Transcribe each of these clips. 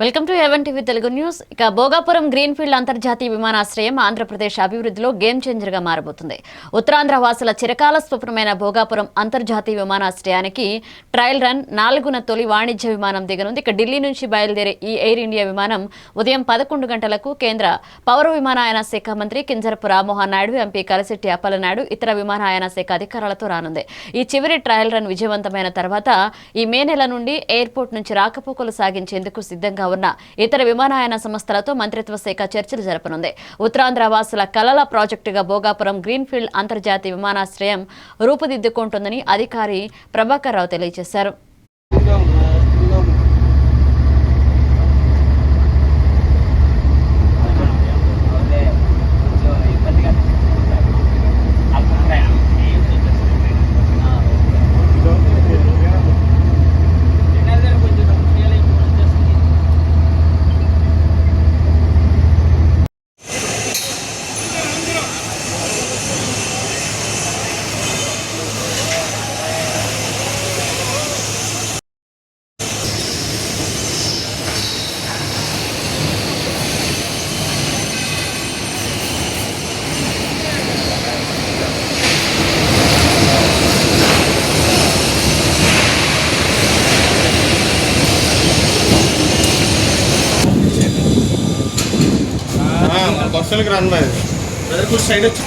Welcome to even TV Telugu news. ఇక Bhogapuram greenfield అంతర్జాతీయ విమానాశ్రయం ఆంధ్రప్రదేశ్ అభివృద్ధిలో గేమ్ చేంజర్ గా మారబోతుంది. ఉత్తరాంధ్ర వాసుల చిరకాల స్వప్నమైన భోగాపురం అంతర్జాతీయ విమానాశ్రయానికి ట్రయల్ రన్ 4న తొలి వాణిజ్య విమానం దిగనుంది. ఇక ఢిల్లీ నుంచి బయలుదేరే ఈ ఎయిర్ ఇండియా విమానం ఉదయం 11 గంటలకు కేంద్ర పౌర విమానయాన శాఖ మంత్రి కింజరపు రామ్మోహన్ నాయుడు, ఎంపీ కలిశెట్టి అప్పలనాయుడు, ఇతర విమానయాన శాఖ అధికారులతో రానుంది. ఈ చివరి ట్రయల్ రన్ విజయవంతమైన తర్వాత ఈ మే నెల నుండి ఎయిర్పోర్ట్ నుంచి రాకపోకలు సాగించేందుకు సిద్ధంగా ఉన్న ఇతర విమానయాన సంస్థలతో మంత్రిత్వ శాఖ చర్చలు జరపనుంది. ఉత్తరాంధ్ర వాసుల కలల ప్రాజెక్టుగా భోగాపురం గ్రీన్ఫీల్డ్ అంతర్జాతీయ విమానాశ్రయం రూపుదిద్దుకుంటుందని అధికారి ప్రభాకర్ రావు తెలియజేశారు. బస్సులకు రన్ కుछ సైడ్ వచ్చి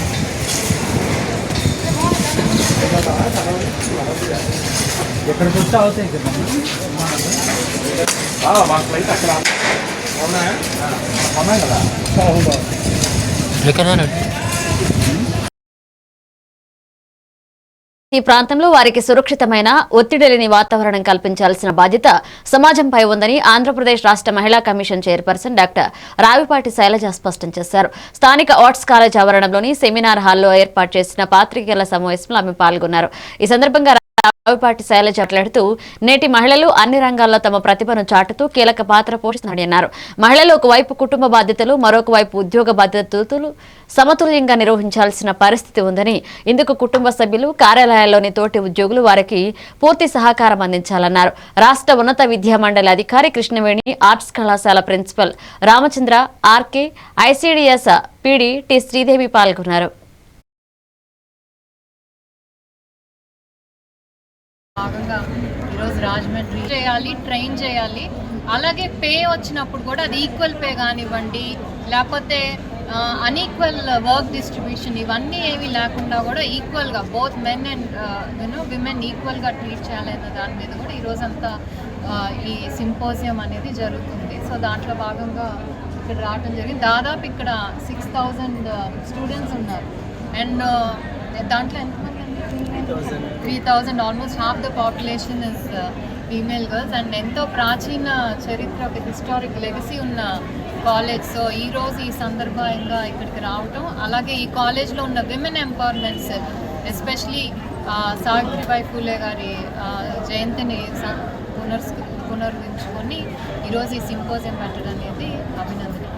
ఎక్కడికి వస్తే అవుతాయి కదా మా ఫ్లైట్ అక్కడ ఉన్నాయి కదా. ఈ ప్రాంతంలో వారికి సురక్షితమైన ఒత్తిడి లేని వాతావరణం కల్పించాల్సిన బాధ్యత సమాజంపై ఉందని ఆంధ్రప్రదేశ్ రాష్ట్ర మహిళా commission chairperson doctor Ravipati Sailaja స్పష్టం చేశారు. స్థానిక ఆర్ట్స్ కాలేజ్ ఆవరణంలోని సెమినార్ హాల్లో ఏర్పాటు చేసిన పాత్రికేయుల సమావేశంలో ఆమె పాల్గొన్నారు. ఈ సందర్భంగా రావిపాటి శైలజ మాట్లాడుతూ నేటి మహిళలు అన్ని రంగాల్లో తమ ప్రతిభను చాటుతూ కీలక పాత్ర పోషిస్తున్నారని అన్నారు. మహిళలు ఒకవైపు కుటుంబ బాధ్యతలు, మరొక వైపు ఉద్యోగ బాధ్యతలు సమతుల్యంగా నిర్వహించాల్సిన పరిస్థితి ఉందని, ఇందుకు కుటుంబ సభ్యులు, కార్యాలయాల్లోని తోటి ఉద్యోగులు వారికి పూర్తి సహకారం అందించాలన్నారు. రాష్ట్ర ఉన్నత విద్యా మండలి అధికారి కృష్ణవేణి, ఆర్ట్స్ కళాశాల principal Ramachandra, RK, ICDS PD T Sridevi పాల్గొన్నారు. భాగంగా ఈరోజు రాజమండ్రి చేయాలి, ట్రైన్ చేయాలి. అలాగే పే వచ్చినప్పుడు కూడా అది ఈక్వల్ పే కానివ్వండి, లేకపోతే అన్ఈక్వల్ వర్క్ డిస్ట్రిబ్యూషన్, ఇవన్నీ ఏవి లేకుండా కూడా ఈక్వల్గా బోత్ మెన్ అండ్ విమెన్ ఈక్వల్గా ట్రీట్ చేయాలన్న దాని మీద కూడా ఈరోజంతా ఈ సింపోజియం అనేది జరుగుతుంది. సో దాంట్లో భాగంగా ఇక్కడ రావడం జరిగింది. దాదాపు ఇక్కడ 6000 స్టూడెంట్స్ ఉన్నారు. అండ్ దాంట్లో ఎంతమంది? 3000, almost half the population is female girls. And ఎంతో ప్రాచీన చరిత్ర, ఒక హిస్టారిక్ లెగసీ ఉన్న కాలేజ్. సో ఈరోజు ఈ సందర్భంగా ఇక్కడికి రావటం, అలాగే ఈ కాలేజ్లో ఉన్న విమెన్ ఎంపవర్మెంట్స్, ఎస్పెషలీ సావిత్రిబాయి ఫూలే గారి జయంతిని పునర్వించుకొని ఈరోజు ఈ సింపోజియం పెట్టడం అనేది అభినందనీయం.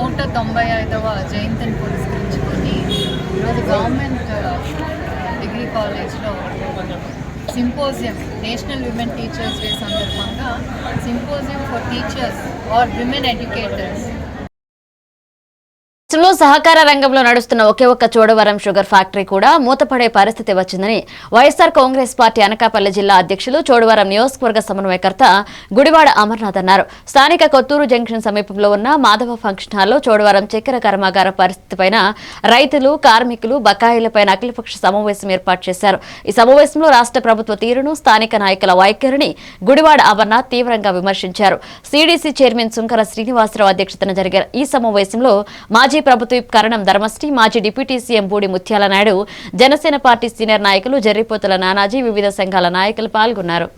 195వ జయంతిని పురస్కరించుకొని ఈరోజు గవర్నమెంట్ డిగ్రీ కాలేజ్లో symposium, national women teachers day సందర్భంగా symposium for teachers are women educators. రాష్ట్రంలో సహకార రంగంలో నడుస్తున్న ఒకే ఒక్క చోడవరం షుగర్ ఫ్యాక్టరీ కూడా మూతపడే పరిస్థితి వచ్చిందని వైఎస్ఆర్ కాంగ్రెస్ పార్టీ అనకాపల్లి జిల్లా అధ్యక్షులు, చోడవరం నియోజకవర్గ సమన్వయకర్త గుడివాడ అమర్నాథ్ అన్నారు. స్థానిక కొత్తూరు జంక్షన్ సమీపంలో ఉన్న మాధవ ఫంక్షన్ హాల్లో చోడవరం చక్కెర కర్మాగార పరిస్థితిపైన రైతులు, కార్మికులు బకాయిలపై అఖిలపక్ష సమావేశం ఏర్పాటు చేశారు. ఈ సమావేశంలో రాష్ట్ర ప్రభుత్వ తీరును, స్థానిక నాయకుల వైఖరిని గుడివాడ అమర్నాథ్ తీవ్రంగా విమర్శించారు. సిడిసి చైర్మన్ సుంకర శ్రీనివాసరావు అధ్యక్షతన జరిగిన ఈ సమావేశంలో మాజీ ప్రభుత్వ కరణం ధర్మశ్రీ, మాజీ డిప్యూటీ సీఎం బూడి ముత్యాల నాయుడు, జనసేన పార్టీ సీనియర్ నాయకులు జర్రిపోతుల నానాజీ, వివిధ సంఘాల నాయకులు పాల్గొన్నారు.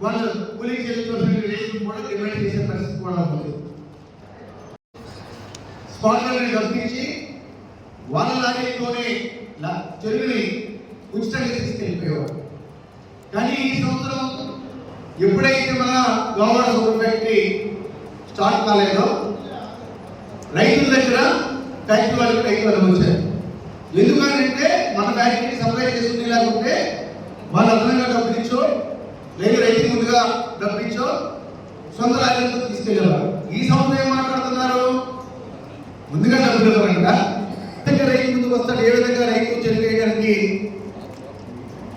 వాళ్ళు కూలీకి వెళ్ళిపోయిన రేట్లు కూడా డిమాండ్ చేసే పరిస్థితి కూడా ఉంది. స్పాట్లని డబ్బించి వాళ్ళ లారీతోనే చెరువుని ఉచితంగా తీసుకెళ్ళిపోయేవారు. కానీ ఈ సంవత్సరం ఎప్పుడైతే మన గోవాడ షుగర్ ఫ్యాక్టరీ స్టార్ట్ కాలేదో రైతుల దగ్గర ఫ్యాక్టరీ వాళ్ళకి రైతులు వచ్చారు. ఎందుకంటే మన ఫ్యాక్టరీకి సప్లై చేసుకునే లేకుంటే వాళ్ళు అదనంగా డబ్బులు ఇచ్చో లేదు రైతు ముందుగా డబ్బులు ఇచ్చో సొంత లారీలతో తీసుకెళ్ళేవారు. ఈ సంవత్సరం ఏం మాట్లాడుతున్నారు? ముందుగా డబ్బులు ఇవ్వరంట, రైతు ముందుకు వస్తాడు. ఏ విధంగా రైతు చెల్లించడానికి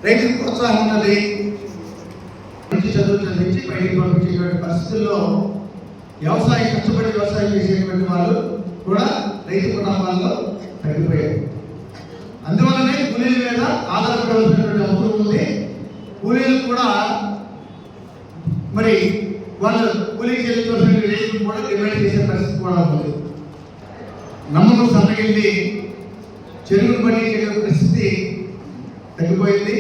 రైతుకు ప్రోత్సాహం ఉన్నది. మంచి చదువు చదివించి బయటికి పంపించేటువంటి పరిస్థితుల్లో కష్టపడి వ్యవసాయం చేసేటువంటి వాళ్ళు కూడా రైతు కుటుంబాల్లో తగ్గిపోయారు. అందువల్లనే కూలీల మీద ఆధారపడవలసినటువంటి అవసరం ఉంది. కూలీలు కూడా మరి వాళ్ళు కూలీకి చెల్లించవలసిన రేట్లు కూడా డిమాండ్ చేసే పరిస్థితి కూడా ఉంది. నమ్మకం సన్నగిల్లి చెరువులు పని పరిస్థితి తగ్గిపోయింది.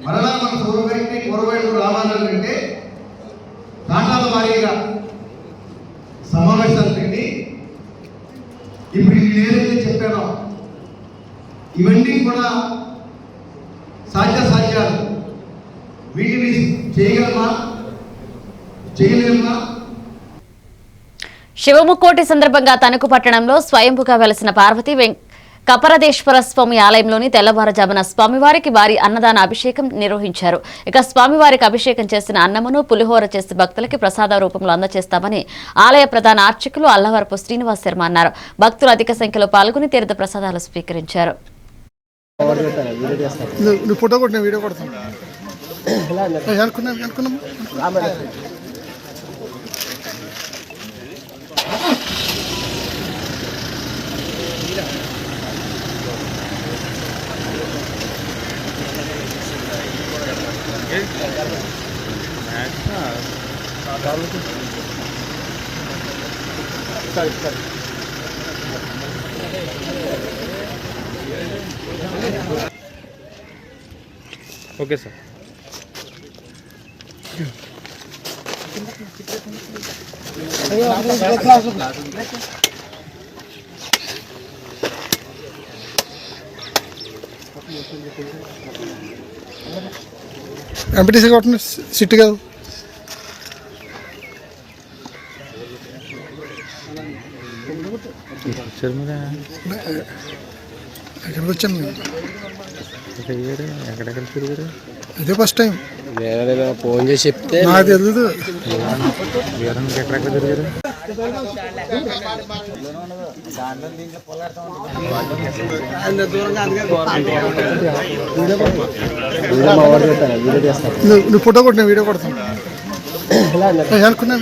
మరలా మన షుగర్ ఫ్యాక్టరీ పూర్వవైపు రావాలంటే టాటాల వారీగా సమావేశాలు పెట్టి ఇప్పుడు నేను ఏదైతే చెప్పానో ఇవన్నీ కూడా సాధ్యాలు. వీటిని చేయగలమా చేయలేమా? శివముక్కోటి సందర్భంగా తణుకు పట్టణంలో స్వయంభుగా వెలసిన పార్వతీ కపరదేశ్వర స్వామి ఆలయంలోని తెల్లవారుజామున స్వామివారికి వారి అన్నదాన అభిషేకం నిర్వహించారు. ఇక స్వామివారికి అభిషేకం చేసిన అన్నమును పులిహోర చేసి భక్తులకి ప్రసాద రూపంలో అందజేస్తామని ఆలయ ప్రధాన అర్చకులు అల్లవరపు శ్రీనివాస్ శర్మ అన్నారు. భక్తులు అధిక సంఖ్యలో పాల్గొని తీర్థ ప్రసాదాలు స్వీకరించారు. Okay sir. ఎంపీటీసీ కొట్టిన సిట్ కాదు. ఎక్కడికి వచ్చాను నేను? ఎక్కడెక్కడ తిరిగారు? అదే ఫస్ట్ టైం. ఫోన్ చేసి చెప్తే నాకు తెలియదు. ఎక్కడెక్కడ తిరిగారు? నువ్వు ఫోటో కొట్టిన వీడియో కొడతాను అనుకున్నాం.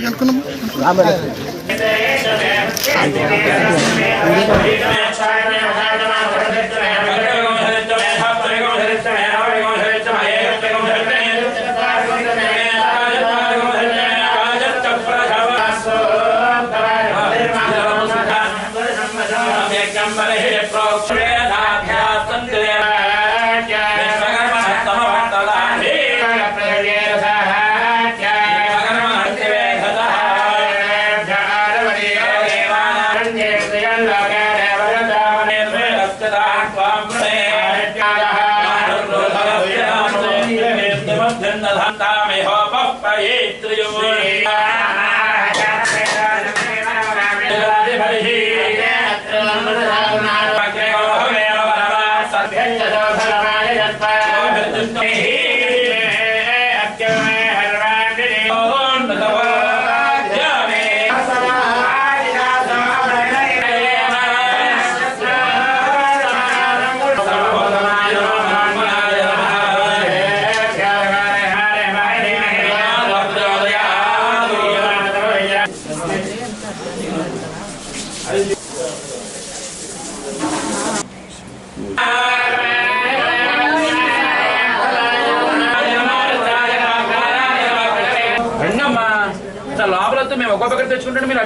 లోపలతో మేము ఒక్కొక్కరు తెచ్చుకుంటే మీరు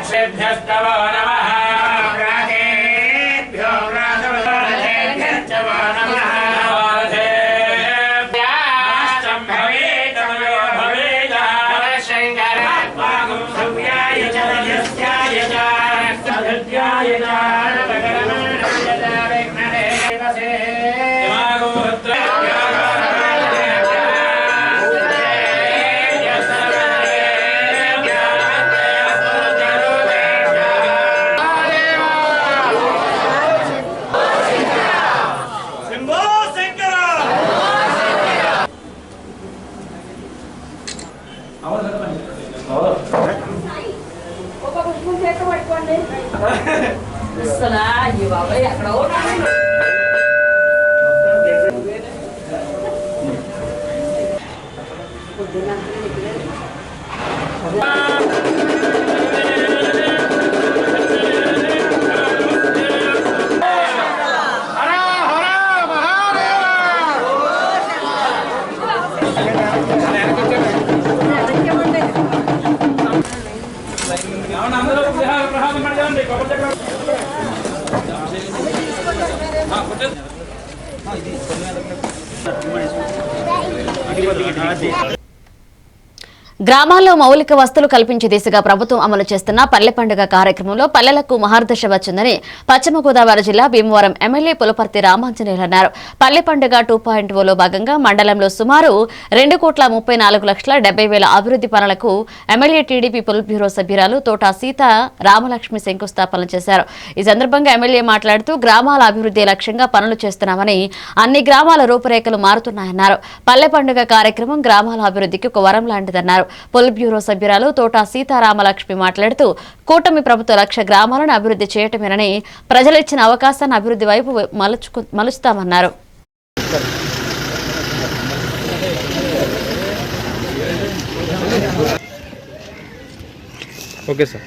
శ్రీభ్యస్తవ నమః గ్రామాల్లో మౌలిక వసతులు కల్పించే దిశగా ప్రభుత్వం అమలు చేస్తున్న పల్లె పండుగ కార్యక్రమంలో పల్లెలకు మహర్దశ వచ్చిందని పశ్చిమ గోదావరి జిల్లా భీమవరం ఎమ్మెల్యే పులపర్తి రామాంజనేయులు అన్నారు. పల్లె పండుగ 2.0లో భాగంగా మండలంలో సుమారు 2,34,70,000 అభివృద్ధి పనులకు ఎమ్మెల్యే టీడీపీ పొలిట్ బ్యూరో సభ్యురాలు తోట సీత రామలక్ష్మి శంకుస్థాపన చేశారు. ఈ సందర్భంగా ఎమ్మెల్యే మాట్లాడుతూ గ్రామాల అభివృద్ధి లక్ష్యంగా పనులు చేస్తున్నామని, అన్ని గ్రామాల రూపురేఖలు మారుతున్నాయన్నారు. పల్లె పండుగ కార్యక్రమం గ్రామాల అభివృద్ధికి ఒక వరం లాంటిదన్నారు. పొలిట్ బ్యూరో సభ్యురాలు తోట సీతారామలక్ష్మి మాట్లాడుతూ కూటమి ప్రభుత్వ లక్ష్య గ్రామాలను అభివృద్ధి చేయటమేనని, ప్రజలు ఇచ్చిన అవకాశాన్ని అభివృద్ధి వైపు మలుచుతామన్నారు. Okay sir.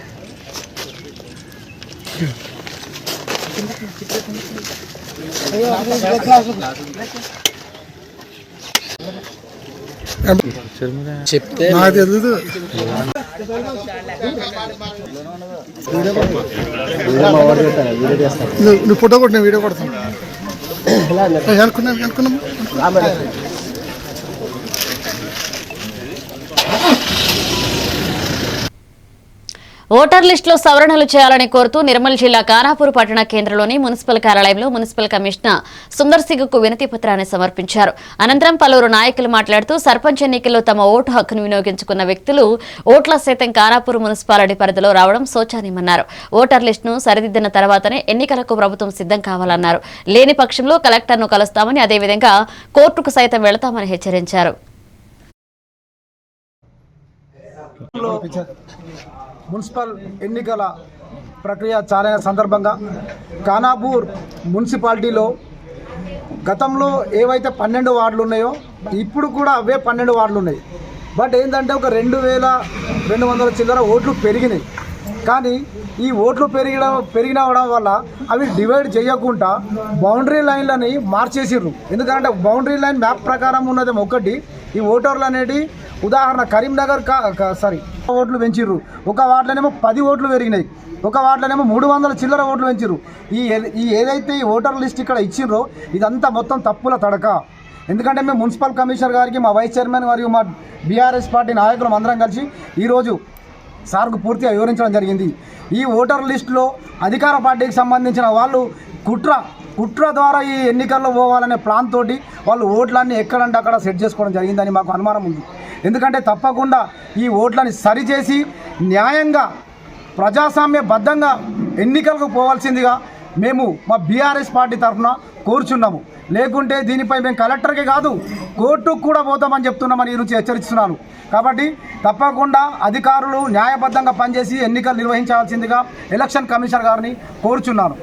చెప్తే నాకు తెలియదు. నువ్వు ఫోటో కొట్టిన వీడియో కొడతాను. అనుకున్నాం ఓటర్ లిస్టులో సవరణలు చేయాలని కోరుతూ నిర్మల్ జిల్లా ఖానాపూర్ పట్టణ కేంద్రంలోని మున్సిపల్ కార్యాలయంలో మున్సిపల్ కమిషనర్ సుందర్ సింగ్కు వినతి పత్రాన్ని సమర్పించారు. అనంతరం పలువురు నాయకులు మాట్లాడుతూ సర్పంచ్ ఎన్నికల్లో తమ ఓటు హక్కును వినియోగించుకున్న వ్యక్తులు ఓట్ల సైతం ఖానాపూర్ మున్సిపాలిటీ పరిధిలో రావడం శోచనీయమన్నారు. ఓటర్ లిస్టును సరిదిద్దిన తర్వాతనే ఎన్నికలకు ప్రభుత్వం సిద్ధం కావాలన్నారు. లేని పక్షంలో కలెక్టర్ను కలుస్తామని, అదేవిధంగా కోర్టుకు సైతం వెళతామని హెచ్చరించారు. మున్సిపల్ ఎన్నికల ప్రక్రియ చాలైన సందర్భంగా ఖానాపూర్ మున్సిపాలిటీలో గతంలో ఏవైతే 12 వార్డులు ఉన్నాయో ఇప్పుడు కూడా అవే 12 వార్డులు ఉన్నాయి. బట్ ఏంటంటే ఒక 2,200 చిల్లర ఓట్లు పెరిగినాయి. కానీ ఈ ఓట్లు పెరిగినవడం వల్ల అవి డివైడ్ చేయకుండా బౌండరీ లైన్లని మార్చేసిర్రు. ఎందుకంటే బౌండరీ లైన్ మ్యాప్ ప్రకారం ఉన్నది ఒకటి, ఈ ఓటర్లు అనేది ఉదాహరణ కరీంనగర్ ఓట్లు పెంచిర్రు, ఒక వార్డులోనేమో 10 ఓట్లు పెరిగినాయి, ఒక వార్డులోనేమో 300 చిల్లర ఓట్లు పెంచిర్రు. ఈ ఏదైతే ఈ ఓటర్ లిస్ట్ ఇక్కడ ఇచ్చిర్రో ఇదంతా మొత్తం తప్పుల తడక. ఎందుకంటే మేము మున్సిపల్ కమిషనర్ గారికి, మా వైస్ చైర్మన్ మరియు మా బీఆర్ఎస్ పార్టీ నాయకులు అందరం కలిసి ఈరోజు సార్కు పూర్తిగా వివరించడం జరిగింది. ఈ ఓటర్ లిస్టులో అధికార పార్టీకి సంబంధించిన వాళ్ళు కుట్ర ద్వారా ఈ ఎన్నికల్లో పోవాలనే ప్లాన్ తోటి వాళ్ళు ఓట్లన్నీ ఎక్కడంటే అక్కడ సెట్ చేసుకోవడం జరిగిందని మాకు అనుమానం ఉంది. ఎందుకంటే తప్పకుండా ఈ ఓట్లని సరిచేసి న్యాయంగా ప్రజాస్వామ్యబద్ధంగా ఎన్నికలకు పోవాల్సిందిగా మేము మా బీఆర్ఎస్ పార్టీ తరఫున కోరుచున్నాము. లేకుంటే దీనిపై మేము కలెక్టర్కే కాదు కోర్టుకు కూడా పోతామని చెప్తున్నామని ఈ నుంచి హెచ్చరిస్తున్నాను. కాబట్టి తప్పకుండా అధికారులు న్యాయబద్ధంగా పనిచేసి ఎన్నికలు నిర్వహించాల్సిందిగా ఎలక్షన్ కమిషనర్ గారిని కోరుచున్నాను.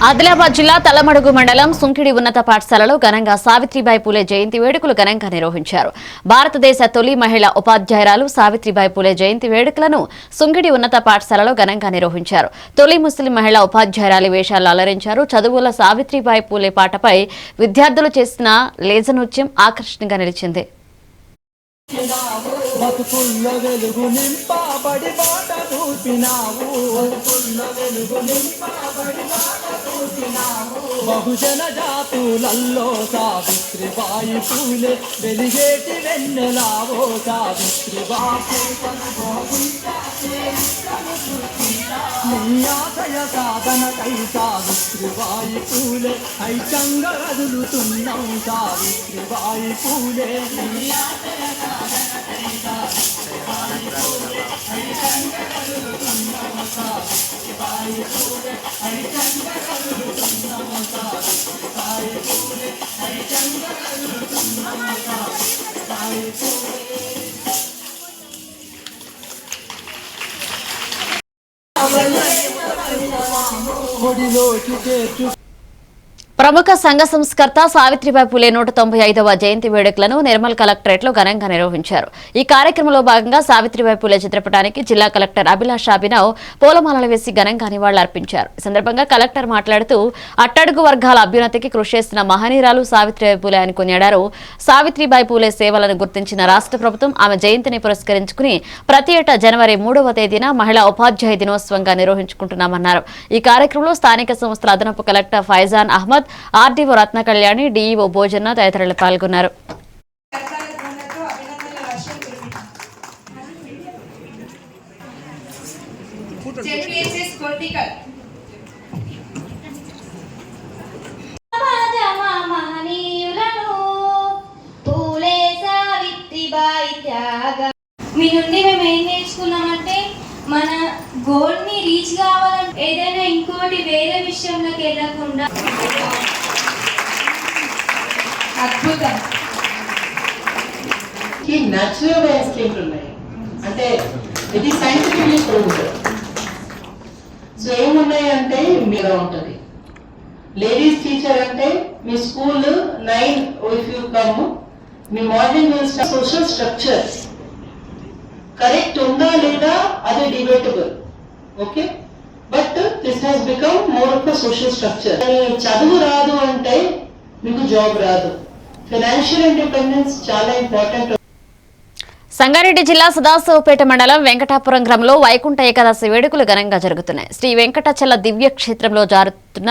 ఆదిలాబాద్ జిల్లా తలమడుగు మండలం సుంకిడి ఉన్నత పాఠశాలలో ఘనంగా సావిత్రిబాయి పూలే జయంతి వేడుకలు ఘనంగా నిర్వహించారు. భారతదేశ తొలి మహిళా ఉపాధ్యాయురాలు సావిత్రిబాయి పూలే జయంతి వేడుకలను సుంకిడి ఉన్నత పాఠశాలలో ఘనంగా నిర్వహించారు. తొలి ముస్లిం మహిళా ఉపాధ్యాయురాలి వేషాలు అలరించారు. చదువుల సావిత్రిబాయి పూలే పాటపై విద్యార్థులు చేసిన లేజ నృత్యం ఆకర్షణగా నిలిచింది. బతుకుల్లో వెలుగు నింపబడి బాట చూపినావు, బహుజన జాతులల్లో సావిత్రిబాయి పూలే వెలిగేటి వెన్నెలావో సావిత్రిబాయి. నీ ఆశయ సాధనకై సావిత్రిబాయి పూలే ఐక్యంగా కదులుతున్నాం సావిత్రిబాయి పూలే. మదిలోకి చేర్చు. ప్రముఖ సంఘ సంస్కర్త సావిత్రిబాయి పూలే 195వ జయంతి వేడుకలను నిర్మల్ కలెక్టరేట్లో ఘనంగా నిర్వహించారు. ఈ కార్యక్రమంలో భాగంగా సావిత్రిబాయి పూలే చిత్రపటానికి జిల్లా కలెక్టర్ అభిలాష్ అభినవ్ పూలమాలలు వేసి ఘనంగా నివాళులర్పించారు. ఈ సందర్భంగా కలెక్టర్ మాట్లాడుతూ అట్టడుగు వర్గాల అభ్యున్నతికి కృషి చేసిన మహనీయురాలు సావిత్రిబాయి పూలే అని కొనియాడారు. సావిత్రిబాయి పూలే సేవలను గుర్తించిన రాష్ట్ర ప్రభుత్వం ఆమె జయంతిని పురస్కరించుకుని ప్రతి ఏటా జనవరి 3వ తేదీన మహిళా ఉపాధ్యాయ దినోత్సవంగా నిర్వహించుకుంటున్నామన్నారు. ఈ కార్యక్రమంలో స్థానిక సంస్థల అదనపు కలెక్టర్ ఫైజాన్ అహ్మద్, ఆర్డీఓ రత్న కళ్యాణి, డీఈఓ భోజన తదితరులు పాల్గొన్నారు. మీ నుండి మేము ఏం నేర్చుకున్నామంటే మన గోల్ ని రీచ్ కావాలంటే ఏదైనా ఇంకోటి వేరే విషయంలోకి వెళ్ళకుండా అద్భుతం న్యాచురల్ ఇన్స్టింక్ట్ ఉన్నాయి అంటే ఇది సైంటిఫిక్లీ ప్రూవ్డ్. సో ఏమున్నాయి అంటే మీద ఉంటుంది. లేడీస్ టీచర్ అంటే మీ స్కూల్ 9 ఇఫ్ యూ కమ్ మీ మార్నింగ్ సోషల్ స్ట్రక్చర్ కరెక్ట్ ఉందా లేదా అది debatable. Okay, but this has become more of the social structure. చదువు రాదు అంటే మీకు జాబ్ రాదు. ఫైనాన్షియల్ ఇండిపెండెన్స్ చాలా ఇంపార్టెంట్. సంగారెడ్డి జిల్లా సదాశివపేట మండలం వెంకటాపురం గ్రామంలో వైకుంఠ ఏకాదశి వేడుకలు ఘనంగా జరుగుతున్నాయి. శ్రీ వెంకటాచల దివ్య క్షేత్రంలో జరుగుతున్న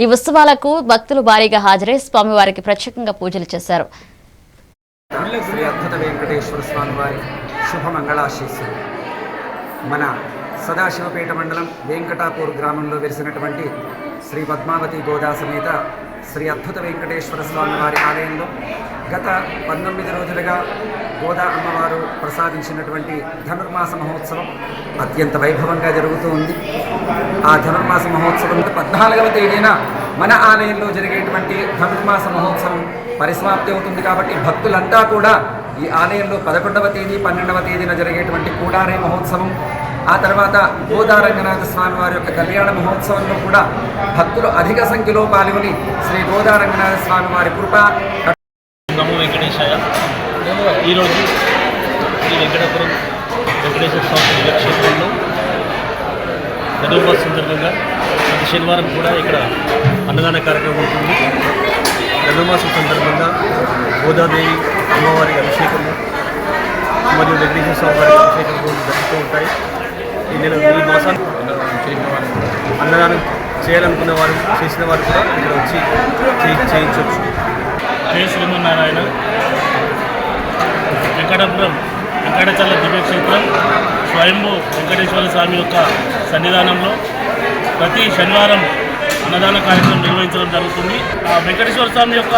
ఈ ఉత్సవాలకు భక్తులు భారీగా హాజరై స్వామివారికి ప్రత్యేకంగా పూజలు చేశారు. శ్రీ అద్భుత వెంకటేశ్వర స్వామి వారి శుభమంగళాశీస్సులు. మన సదాశివపేట మండలం వెంకటాపూర్ గ్రామంలో వెలిసినటువంటి శ్రీ పద్మావతి గోదా సమేత శ్రీ అద్భుత వెంకటేశ్వర స్వామి వారి ఆలయంలో గత 19 రోజులుగా గోదా అమ్మవారు ప్రసాదించినటువంటి ధనుర్మాస మహోత్సవం అత్యంత వైభవంగా జరుగుతూ ఉంది. ఆ ధనుర్మాస మహోత్సవం 14వ తేదీన మన ఆలయంలో జరిగేటువంటి ధనుర్మాస మహోత్సవం పరిసమాప్తి అవుతుంది. కాబట్టి భక్తులంతా కూడా ఈ ఆలయంలో 11వ తేదీ 12వ తేదీన జరిగేటువంటి కూడారే మహోత్సవం, ఆ తర్వాత గోదారంగనాథ స్వామి వారి యొక్క కళ్యాణ మహోత్సవంలో కూడా భక్తులు అధిక సంఖ్యలో పాల్గొని శ్రీ గోదారంగనాథ స్వామి వారి కృప. నమో వెంకటేశాయ. ఈరోజు శ్రీ వెంకటాపురం వెంకటేశ్వర స్వామి దివ్యక్షేత్రంలో ధనుర్మాస సందర్భంగా ప్రతి శనివారం కూడా ఇక్కడ అన్నదాన కార్యక్రమం ఉంటుంది. ధనుర్మాసం సందర్భంగా గోదాదేవి అమ్మవారి అభిషేకము మరియు వెంకటేశ్వర స్వామి వారి అభిషేకం జరుగుతూ ఉంటాయి. ఈ మాసాన్ని అన్నదానం చేయాలనుకున్న వారు చేసిన వారు కూడా ఇక్కడ వచ్చి చేయించవచ్చు. జయ శ్రీమన్నారాయణ. వెంకటాపురం వెంకటాచల దివ్యక్షేత్రం స్వయంభూ వెంకటేశ్వర స్వామి యొక్క సన్నిధానంలో ప్రతి శనివారం అన్నదాన కార్యక్రమం నిర్వహించడం జరుగుతుంది. ఆ వెంకటేశ్వర స్వామి యొక్క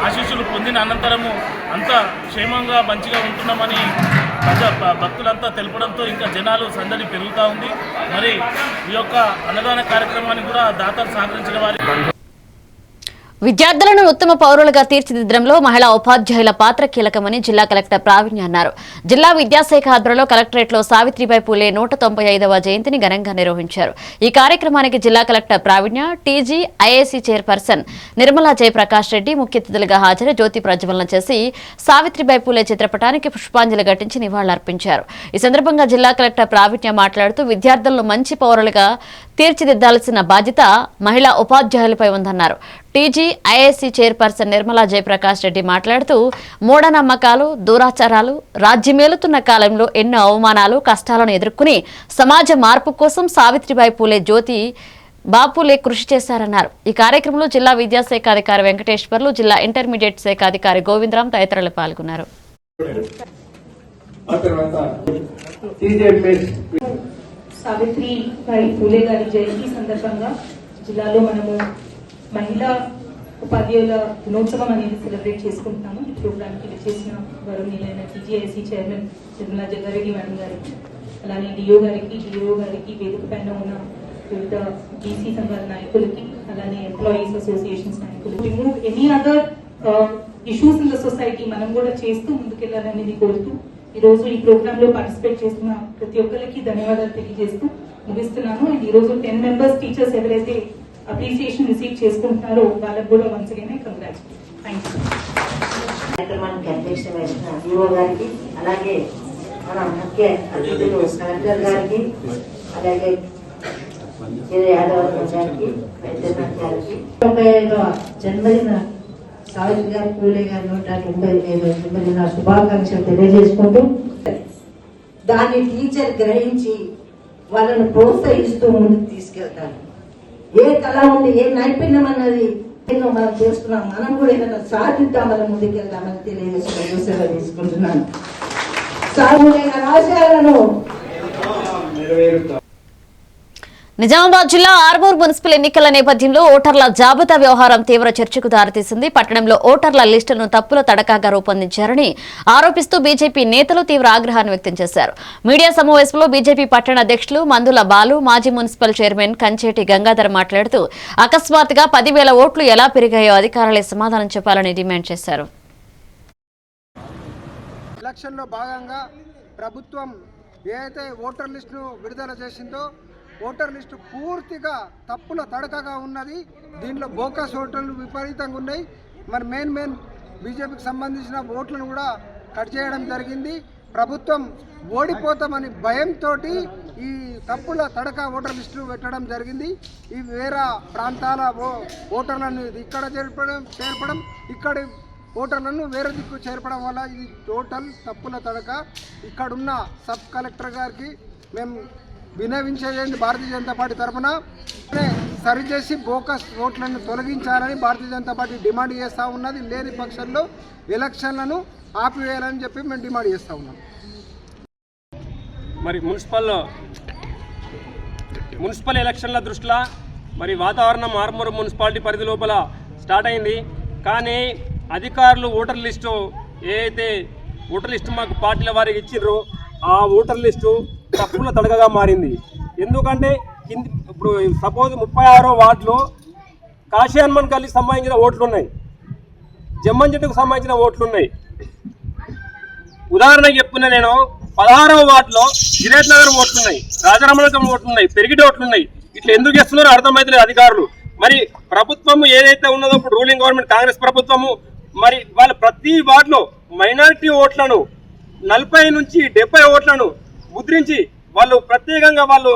ఆశీస్సులు పొందిన అనంతరము అంతా క్షేమంగా మంచిగా ఉంటున్నామని భక్తులంతా తెలపడంతో ఇంకా జనాలు సందడి పెరుగుతూ ఉంది. మరి ఈ యొక్క అన్నదాన కార్యక్రమాన్ని కూడా దాతలు సహకరించిన వారి విద్యార్థులను ఉత్తమ పౌరులుగా తీర్చిదిద్దడంలో మహిళా ఉపాధ్యాయుల పాత్ర కీలకమని జిల్లా కలెక్టర్ ప్రావీణ్య అన్నారు. జిల్లా విద్యాశాఖ ఆధ్వర్యంలో కలెక్టరేట్లో సావిత్రిబాయి పూలే 195వ జయంతిని ఘనంగా నిర్వహించారు. ఈ కార్యక్రమానికి జిల్లా కలెక్టర్ ప్రావీణ్య, TG IAC chairperson Nirmala Jayaprakash Reddy ముఖ్య అతిథులుగా హాజరై జ్యోతి ప్రజ్వలన చేసి సావిత్రిబాయి పూలే చిత్రపటానికి పుష్పాంజలి ఘటించి నివాళులర్పించారు. ఈ సందర్భంగా జిల్లా కలెక్టర్ ప్రావీణ్య మాట్లాడుతూ విద్యార్థులను మంచి పౌరులుగా తీర్చిదిద్దాల్సిన బాధ్యత మహిళా ఉపాధ్యాయులపై ఉందన్నారు. TG IAC chairperson Nirmala Jayaprakash Reddy మాట్లాడుతూ మూఢనమ్మకాలు, దురాచారాలు రాజ్యమేలుతున్న కాలంలో ఎన్నో అవమానాలు, కష్టాలను ఎదుర్కొని సమాజ మార్పు కోసం సావిత్రిబాయి పూలే జ్యోతి బాపులే కృషి చేశారన్నారు. ఈ కార్యక్రమంలో జిల్లా విద్యాశాఖ అధికారి వెంకటేశ్వర్లు, జిల్లా ఇంటర్మీడియట్ శాఖ అధికారి గోవిందరాం తదితరులు పాల్గొన్నారు. సావిత్రిబాయి పూలే గారి జయంతి సందర్భంగా జిల్లాలో మనము మహిళా ఉపాధ్యాయుల దినోత్సవం అనేది సెలబ్రేట్ చేసుకుంటున్నాము. ఈ ప్రోగ్రామ్కి చేసిన గౌరవనీయులైన TGIC chairman Nirmala Jaggareddy madam గారికి, అలానే డిఓ గారికి వేదిక పైన ఉన్న వివిధ బీసీ సంఘాల నాయకులకి, అలానే ఎంప్లాయీస్ అసోసియేషన్స్ నాయకులు, remove any other issues in the society మనం కూడా చేస్తూ ముందుకెళ్లాలనేది కోరుతూ ఈరోజు ఈ ప్రోగ్రామ్ లో పార్టిసిపేట్ చేస్తున్న ప్రతి ఒక్కరికి ధన్యవాదాలు తెలియజేస్తూ ముగిస్తున్నాను. అండ్ ఈరోజు 10 మెంబర్స్ టీచర్స్ ఎవరైతే అప్రిసియేషన్ రిసీవ్ చేసుకుంటున్నారో వాళ్ళకు కూడా once again congratulation. Thank you. కార్యక్రమానికి అధ్యక్షత వహించిన ఈఓ గారికి, అలాగే మన ముఖ్య అతిథులు కలెక్టర్ గారికి, అలాగే యాదవ్ గారికి, వైద్యనాథ్ గారికి 95వ జన్మదిన సావిత్రి గారు పూలే గారి 195వ జన్మదిన శుభాకాంక్షలు తెలియజేసుకుంటూ దాన్ని టీచర్ గ్రహించి వాళ్ళను ప్రోత్సహిస్తూ ముందుకు తీసుకెళ్తారు. ఏ కళ ఉంది, ఏ నైపుణ్యం అన్నది ఏదో మనం చేస్తున్నాం, మనం కూడా ఏదైనా సాధిద్దామని ముందుకెళ్దామని తెలియజేసుకుంటూ తీసుకుంటున్నాను. సాగులైన ఆశయాలను నిజామాబాద్ జిల్లా ఆర్మూర్ మున్సిపల్ ఎన్నికల నేపథ్యంలో ఓటర్ల జాబితా వ్యవహారం తీవ్ర చర్చకు దారితీసింది. పట్టణంలో ఓటర్ల లిస్టును తప్పుల తడకాగా రూపొందించారని ఆరోపిస్తూ బీజేపీ నేతలు తీవ్ర ఆగ్రహాన్ని వ్యక్తం చేశారు. మీడియా సమావేశంలో బీజేపీ పట్టణ అధ్యక్షులు మందుల బాలు, మాజీ మున్సిపల్ చైర్మన్ కంచేటి గంగాధర్ మాట్లాడుతూ అకస్మాత్తుగా 10,000 ఓట్లు ఎలా పెరిగాయో అధికారులే సమాధానం చెప్పాలని డిమాండ్ చేశారు. ఎలక్షన్లో భాగంగా ప్రభుత్వం ఏదైతే ఓటర్ లిస్టును విడుదల చేసిందో ఓటర్ లిస్టు పూర్తిగా తప్పుల తడకగా ఉన్నది. దీనిలో బోకస్ ఓటర్లు విపరీతంగా ఉన్నాయి. మరి మెయిన్ బీజేపీకి సంబంధించిన ఓట్లను కూడా కట్ చేయడం జరిగింది. ప్రభుత్వం ఓడిపోతామని భయంతో ఈ తప్పుల తడక ఓటర్ లిస్టులు పెట్టడం జరిగింది. ఈ వేరే ప్రాంతాల ఓటర్లను ఇక్కడ చేర్పడం ఇక్కడి ఓటర్లను వేరే దిక్కు చేర్పడం వల్ల ఇది టోటల్ తప్పుల తడక. ఇక్కడున్న సబ్ కలెక్టర్ గారికి మేము వినవించేది భారతీయ జనతా పార్టీ తరఫున సరిచేసి బోకస్ ఓట్లను తొలగించాలని భారతీయ జనతా పార్టీ డిమాండ్ చేస్తూ ఉన్నది. లేని పక్షంలో ఎలక్షన్లను ఆపివేయాలని చెప్పి మేము డిమాండ్ చేస్తూ ఉన్నాం. మరి మున్సిపల్ ఎలక్షన్ల దృష్ట్యా మరి వాతావరణం ఆర్మూర్ మున్సిపాలిటీ పరిధి లోపల స్టార్ట్ అయింది. కానీ అధికారులు ఓటర్ లిస్టు ఏదైతే ఓటర్ లిస్టు మాకు పార్టీల వారికి ఇచ్చిర్రో ఆ ఓటర్ లిస్టు తప్పుల తడకగా మారింది. ఎందుకంటే ఇప్పుడు సపోజ్ 36వ వార్డులో కాశీ హనుమాన్ గల్లీకి సంబంధించిన ఓట్లు ఉన్నాయి, జమ్మన్ చెట్టుకు సంబంధించిన ఓట్లు ఉన్నాయి. ఉదాహరణకు చెప్పుకున్నా నేను 16వ వార్డులో గిరేట్ నగర్ ఓట్లున్నాయి, రాజరామనగరం ఓట్లున్నాయి, పెరిగిటి ఓట్లున్నాయి. ఇట్లా ఎందుకు చేస్తున్నారో అర్థమైతలేదు అధికారులు. మరి ప్రభుత్వము ఏదైతే ఉన్నదో ఇప్పుడు రూలింగ్ గవర్నమెంట్ కాంగ్రెస్ ప్రభుత్వము మరి వాళ్ళ ప్రతి వార్డులో మైనారిటీ ఓట్లను 40 నుంచి 70 ఓట్లను ముద్రించి వాళ్ళు ప్రత్యేకంగా వాళ్ళు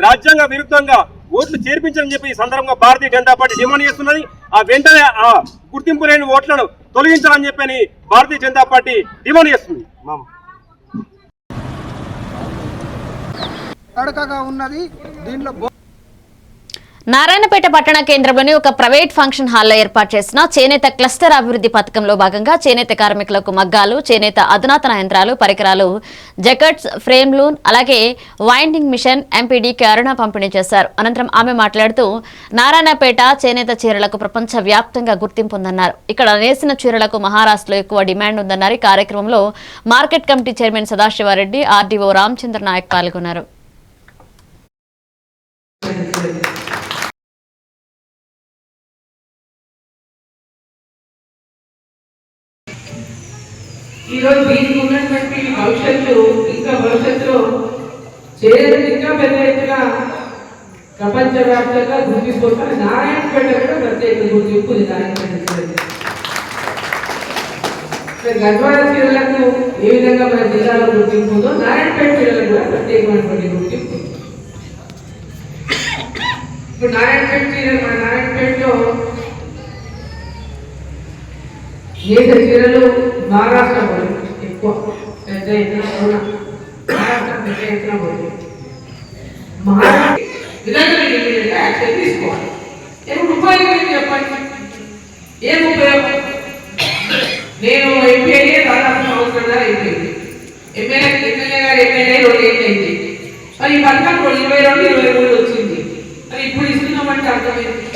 రాజ్యాంగ విరుద్ధంగా ఓట్లు చేర్పించాలని చెప్పి ఈ సందర్భంగా భారతీయ జనతా పార్టీ డిమాండ్ చేస్తున్నది. ఆ వెంటనే ఆ గుర్తింపు లేని ఓట్లను తొలగించాలని చెప్పని భారతీయ జనతా పార్టీ డిమాండ్ చేస్తుంది. తడకగా ఉన్నది. దీనిలో నారాయణపేట పట్టణ కేంద్రంలోని ఒక ప్రైవేట్ ఫంక్షన్ హాల్లో ఏర్పాటు చేసిన చేనేత క్లస్టర్ అభివృద్ధి పథకంలో భాగంగా చేనేత కార్మికులకు మగ్గాలు, చేనేత అధునాతన యంత్రాలు, పరికరాలు, జకెట్స్, ఫ్రేమ్లు, అలాగే వైండింగ్ మిషన్ ఎంపీడీకి అరుణ పంపిణీ చేశారు. అనంతరం ఆమె మాట్లాడుతూ నారాయణపేట చేనేత చీరలకు ప్రపంచ వ్యాప్తంగా గుర్తింపు ఉందన్నారు. ఇక్కడ నేసిన చీరలకు మహారాష్ట్రలో ఎక్కువ డిమాండ్ ఉందన్నారు. ఈ కార్యక్రమంలో market committee chairman Sadashivareddy, RDO Ramachandra Naik పాల్గొన్నారు. ఈరోజు దీనికి ఉన్నటువంటి భవిష్యత్తులో చేరేది ఇంకా పెద్ద ఎత్తున ప్రపంచవ్యాప్తంగా గుర్తింపు వస్తుంది. నారాయణపేట కూడా ప్రత్యేక గుర్తింపు ఉంది. నారాయణపేట గద్వాల చీరలకు ఏ విధంగా మన జిల్లాలో గుర్తింపు ఉందో నారాయణపేట చీరలకు కూడా ప్రత్యేకమైనటువంటి గుర్తింపు. ఇప్పుడు నారాయణపేట చీరలు మన నారాయణపేటలో నేత చీరలు మహారాష్ట్ర ఎక్కువ పెద్ద ఎత్తున మహారాష్ట్ర పెద్ద ఎత్తున మహారాష్ట్ర యాక్షన్ తీసుకోవాలి. ఏం ఉపయోగం చెప్పండి, ఏం ఉపయోగం? నేను ఎంపీ అయ్యే దాదాపు సంవత్సరాలు అయిపోయింది. ఎమ్మెల్యే గారు ఎమ్మెల్యే 2 ఏళ్ళు అయింది. మరి ఈ పథకం 22-23 వచ్చింది. మరి ఇప్పుడు ఇస్తున్నామంటే అర్థమైంది.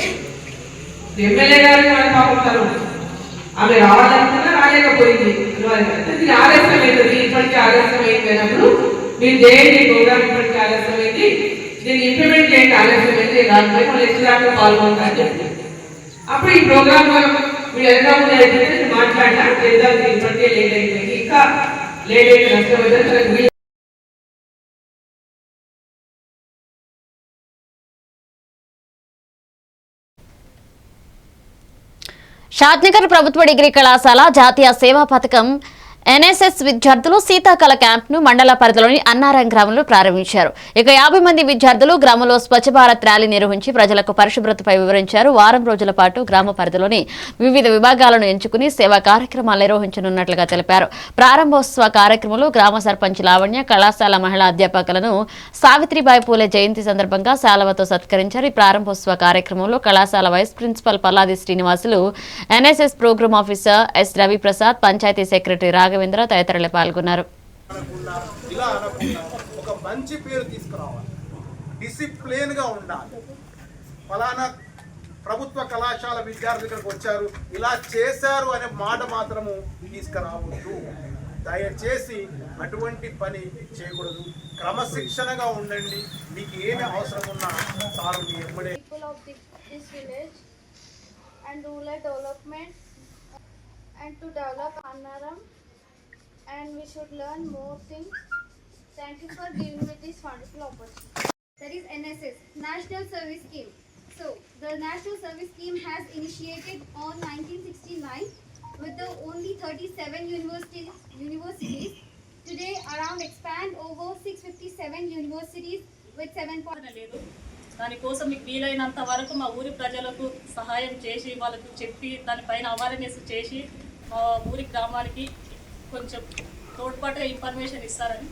ఎమ్మెల్యే గారికి మన పాపం ఆమె రావాలనుకున్నా రాలేకపోయింది. దీని ఆలస్యం అవుతుంది. ఇప్పటికీ ఆలస్యం అయింది అన్నప్పుడు మీరు చేయండి ప్రోగ్రామ్, ఇప్పటికీ ఆలస్యం అయింది, దీన్ని ఇంప్లిమెంట్ చేయండి, ఆలస్యం అయింది, దానిపై మనం ఎక్స్ట్రాగా పాల్గొంటా అని చెప్పి అప్పుడు ఈ ప్రోగ్రామ్ మీరు ఎంత ముందు అయితే మాట్లాడినా చేద్దాం. ఇప్పటికే లేట్ అయిపోయింది, ఇంకా లేట్ అయితే నష్టమైతే షాద్నగర్ ప్రభుత్వ డిగ్రీ కళాశాల జాతీయ సేవా పథకం ఎన్ఎస్ఎస్ విద్యార్థులు శీతాకాల క్యాంప్ను మండల పరిధిలోని అన్నారం గ్రామంలో ప్రారంభించారు. ఇక 50 మంది విద్యార్థులు గ్రామంలో స్వచ్ఛ భారత్ ర్యాలీ నిర్వహించి ప్రజలకు పరిశుభ్రతపై వివరించారు. వారం రోజుల పాటు గ్రామ పరిధిలోని వివిధ విభాగాలను ఎంచుకుని సేవా కార్యక్రమాలు నిర్వహించనున్నట్లుగా తెలిపారు. ప్రారంభోత్సవ కార్యక్రమంలో గ్రామ సర్పంచ్ లావణ్య, కళాశాల మహిళా అధ్యాపకులను సావిత్రిబాయి పూలే జయంతి సందర్భంగా శాలువతో సత్కరించారు. ఈ ప్రారంభోత్సవ కార్యక్రమంలో కళాశాల vice principal Palladi Srinivasulu, NSS programme officer S Raviprasad, panchayat secretary Raghavendra తదితరులు పాల్గొన్నారు. ఒక మంచి పేరు తీసుకురావాలి, డిసిప్లిన్ గా ఉండాలి. ఫలానా ప్రభుత్వ కళాశాల విద్యార్థులు ఇక్కడికి వచ్చారు, ఇలా చేశారు అనే మాట మాత్రము తీసుకురావద్దు. దయచేసి అటువంటి పని చేయకూడదు. క్రమశిక్షణగా ఉండండి. మీకు ఏమి అవసరం ఉన్నా సార్ మీ ఎప్పుడే and to develop Annaram, and we should learn more things. Thank you for giving me this wonderful opportunity. That is NSS, National Service Scheme. So, the National Service Scheme has initiated on 1969 with the only 37 universities. Today, around expand over 657 universities with 7. దానికోసం మీకు వీలైనంత వరకు మా ఊరి ప్రజలకు సహాయం చేసి వాళ్ళకు చెప్పి దానిపైన అవేర్నెస్ చేసి మా ఊరి గ్రామానికి కొంచెం తోడ్పాటుగా ఇన్ఫర్మేషన్ ఇస్తారని.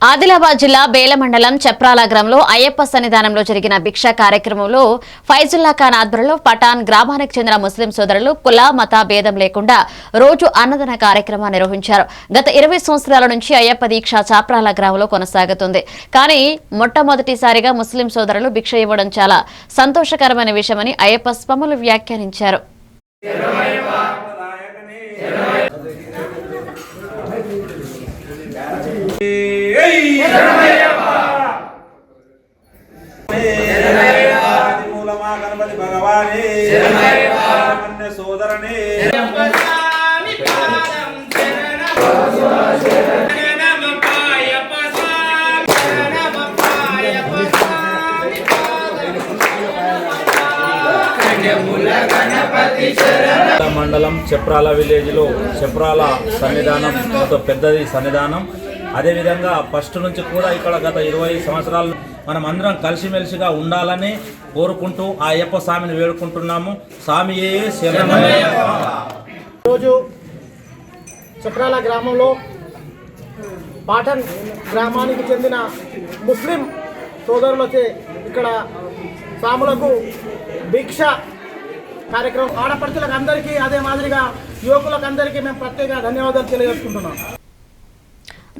ఆదిలాబాద్ జిల్లా బేల మండలం చప్రాల గ్రామంలో అయ్యప్ప సన్నిధానంలో జరిగిన భిక్షా కార్యక్రమంలో ఫైజుల్లా ఖాన్ ఆధ్వర్యంలో పఠాన్ గ్రామానికి చెందిన ముస్లిం సోదరులు కుల మత భేదం లేకుండా రోజు అన్నదాన కార్యక్రమాన్ని నిర్వహించారు. గత 20 సంవత్సరాల నుంచి అయ్యప్ప దీక్ష చప్రాల గ్రామంలో కొనసాగుతుంది. కానీ మొట్టమొదటిసారిగా ముస్లిం సోదరులు భిక్ష ఇవ్వడం చాలా సంతోషకరమైన విషయమని అయ్యప్ప స్వాములు వ్యాఖ్యానించారు. గణపతి భగవానే సోదరనే మండలం చప్రాల విలేజ్ లో చప్రాల సన్నిధానం ఎంతో పెద్దది సన్నిధానం. అదేవిధంగా ఫస్ట్ నుంచి కూడా ఇక్కడ గత 20 సంవత్సరాలు మనం అందరం కలిసిమెలిసిగా ఉండాలని కోరుకుంటూ ఆ అయ్యప్ప స్వామిని వేడుకుంటున్నాము. స్వామియే శరణమయ్యప్ప. ఈరోజు చప్రాల గ్రామంలో పాఠన్ గ్రామానికి చెందిన ముస్లిం సోదరులచే ఇక్కడ స్వాములకు భిక్ష కార్యక్రమం ఆడపడుచులకు అందరికీ అదే మాదిరిగా యువకులకు అందరికీ మేము ప్రత్యేక ధన్యవాదాలు తెలియజేసుకుంటున్నాం.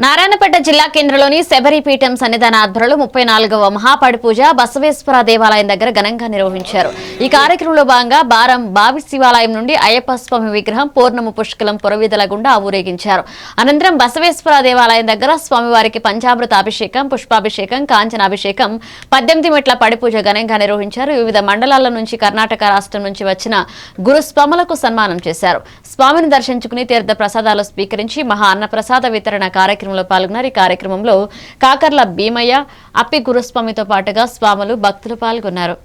నారాయణపేట జిల్లా కేంద్రంలోని శబరిపీఠం సన్నిధాన ఆధ్వర్యంలో 34వ మహాపడి పూజ బసవేశ్వర దేవాలయం దగ్గర ఘనంగా నిర్వహించారు. ఈ కార్యక్రమంలో భాగంగా బారం బావి శివాలయం నుండి అయ్యప్ప స్వామి విగ్రహం పూర్ణము పుష్కలం పురవీధుల గుండా ఊరేగించారు. అనంతరం బసవేశ్వర దేవాలయం దగ్గర స్వామివారికి పంచామృత అభిషేకం, పుష్పాభిషేకం, కాంచనాభిషేకం, 18 మెట్ల పడి పూజ ఘనంగా నిర్వహించారు. వివిధ మండలాల నుంచి కర్ణాటక రాష్ట్రం నుంచి వచ్చిన గురు స్వాములకు సన్మానం చేశారు. స్వామిని దర్శించుకుని తీర్థ ప్రసాదాలు స్వీకరించి మహా అన్నప్రసాద వితరణ కార్యక్రమంలో పాల్గొన్నారు. ఈ కార్యక్రమంలో కాకర్ల భీమయ్య, అప్పి గురుస్వామితో పాటుగా స్వాములు, భక్తులు పాల్గొన్నారు.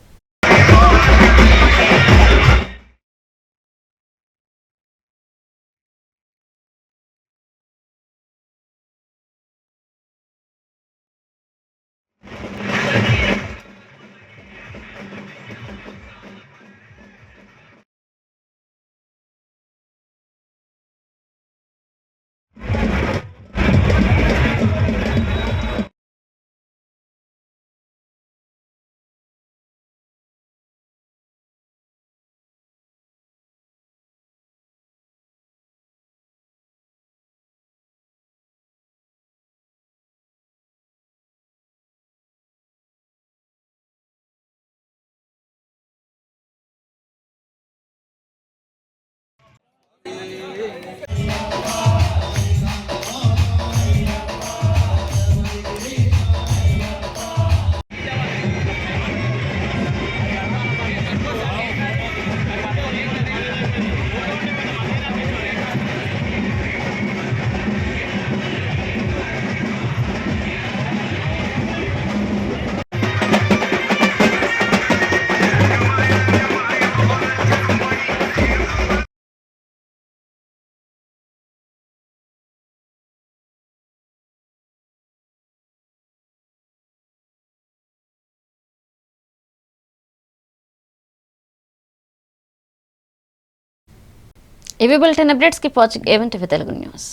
ఇవి బులెటిన్ అప్డేట్స్ కి వాచింగ్ ఏవెంట్ తెలుగు న్యూస్.